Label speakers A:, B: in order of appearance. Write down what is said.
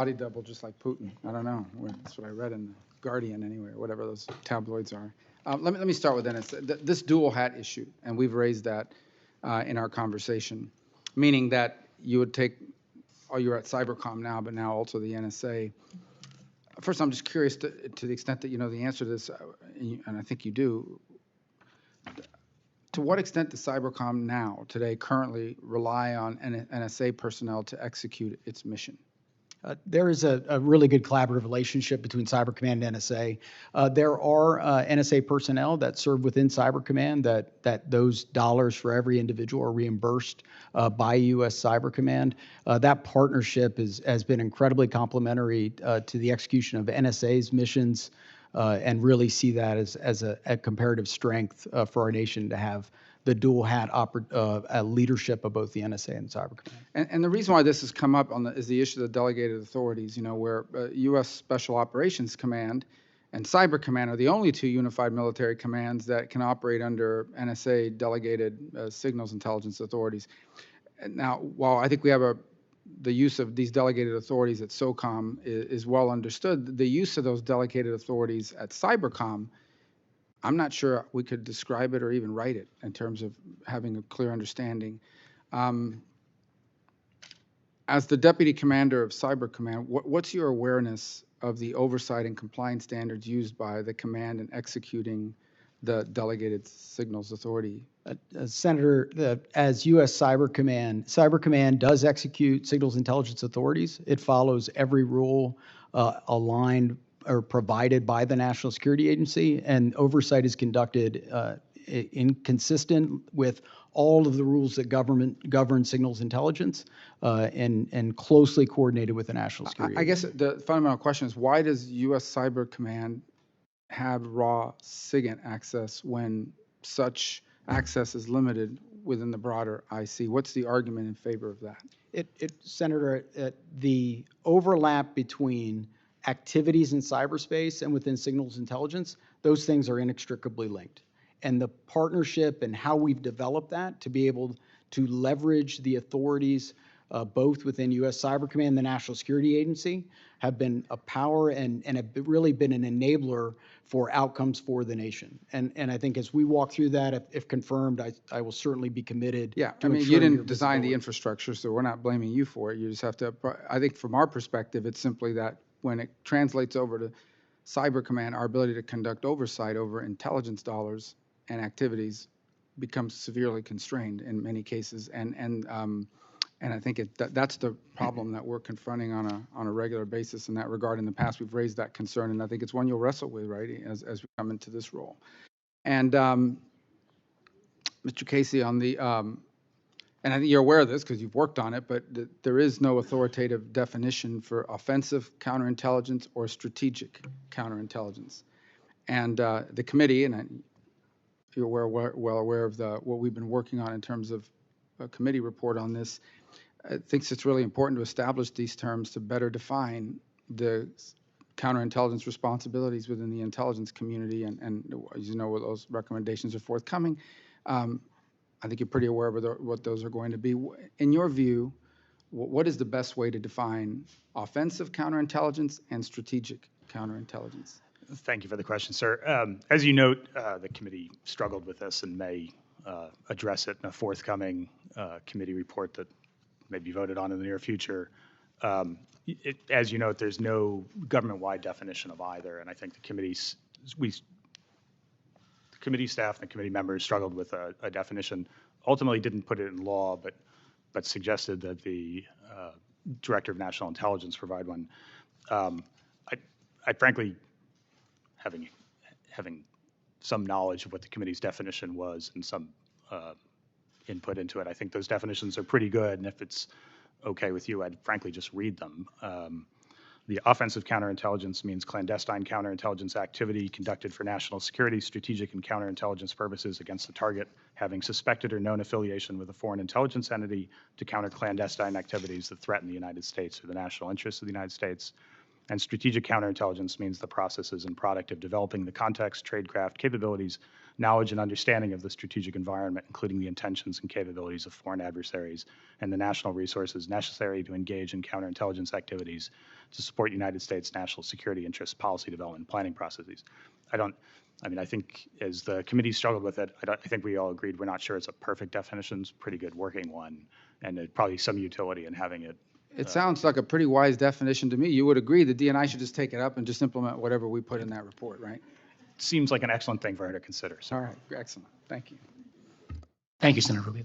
A: body double just like Putin. I don't know. That's what I read in the Guardian anyway, or whatever those tabloids are. Let me start with this dual hat issue, and we've raised that in our conversation, meaning that you would take, oh, you're at Cybercom now, but now also the NSA. First, I'm just curious to the extent that you know the answer to this, and I think you do. To what extent does Cybercom now, today, currently rely on NSA personnel to execute its mission?
B: There is a really good collaborative relationship between Cyber Command and NSA. There are NSA personnel that serve within Cyber Command that those dollars for every individual are reimbursed by U.S. Cyber Command. That partnership has been incredibly complementary to the execution of NSA's missions, and really see that as a comparative strength for our nation to have the dual hat leadership of both the NSA and Cyber Command.
A: And the reason why this has come up is the issue of the delegated authorities, where U.S. Special Operations Command and Cyber Command are the only two unified military commands that can operate under NSA delegated signals intelligence authorities. Now, while I think we have the use of these delegated authorities at SOCOM is well understood, the use of those delegated authorities at Cybercom, I'm not sure we could describe it or even write it in terms of having a clear understanding. As the Deputy Commander of Cyber Command, what's your awareness of the oversight and compliance standards used by the command in executing the Delegated Signals Authority?
B: Senator, as U.S. Cyber Command does execute signals intelligence authorities. It follows every rule aligned or provided by the National Security Agency, and oversight is conducted consistent with all of the rules that govern signals intelligence, and closely coordinated with the National Security Agency.
A: I guess the fundamental question is, why does U.S. Cyber Command have raw SIGINT access when such access is limited within the broader IC? What's the argument in favor of that?
B: Senator, the overlap between activities in cyberspace and within signals intelligence, those things are inextricably linked. And the partnership and how we've developed that to be able to leverage the authorities both within U.S. Cyber Command and the National Security Agency have been a power and have really been an enabler for outcomes for the nation. And I think as we walk through that, if confirmed, I will certainly be committed.
A: Yeah, I mean, you didn't design the infrastructure, so we're not blaming you for it. You just have to, I think from our perspective, it's simply that when it translates over to Cyber Command, our ability to conduct oversight over intelligence dollars and activities becomes severely constrained in many cases, and I think that's the problem that we're confronting on a regular basis in that regard. In the past, we've raised that concern, and I think it's one you'll wrestle with, right, as we come into this role. And Mr. Casey, on the and I think you're aware of this because you've worked on it, but there is no authoritative definition for offensive counterintelligence or strategic counterintelligence. And the committee, and you're well aware of what we've been working on in terms of a committee report on this, thinks it's really important to establish these terms to better define the counterintelligence responsibilities within the intelligence community, and as you know, those recommendations are forthcoming. I think you're pretty aware of what those are going to be. In your view, what is the best way to define offensive counterintelligence and strategic counterintelligence?
C: Thank you for the question, sir. As you note, the committee struggled with this and may address it in a forthcoming committee report that may be voted on in the near future. As you note, there's no government-wide definition of either, and I think the committee staff and the committee members struggled with a definition. Ultimately, didn't put it in law, but suggested that the Director of National Intelligence provide one. I frankly, having some knowledge of what the committee's definition was and some input into it, I think those definitions are pretty good, and if it's okay with you, I'd frankly just read them. The offensive counterintelligence means clandestine counterintelligence activity conducted for national security, strategic, and counterintelligence purposes against the target having suspected or known affiliation with a foreign intelligence entity to counter clandestine activities that threaten the United States or the national interests of the United States. And strategic counterintelligence means the processes and product of developing the context, tradecraft, capabilities, knowledge, and understanding of the strategic environment, including the intentions and capabilities of foreign adversaries and the national resources necessary to engage in counterintelligence activities to support United States national security interests, policy development, and planning processes. I think as the committee struggled with it, I think we all agreed we're not sure it's a perfect definition. It's a pretty good working one, and there's probably some utility in having it.
A: It sounds like a pretty wise definition to me. You would agree the DNI should just take it up and just implement whatever we put in that report, right?
C: Seems like an excellent thing for her to consider. So.
A: All right, excellent. Thank you.
D: Thank you, Senator Rubio.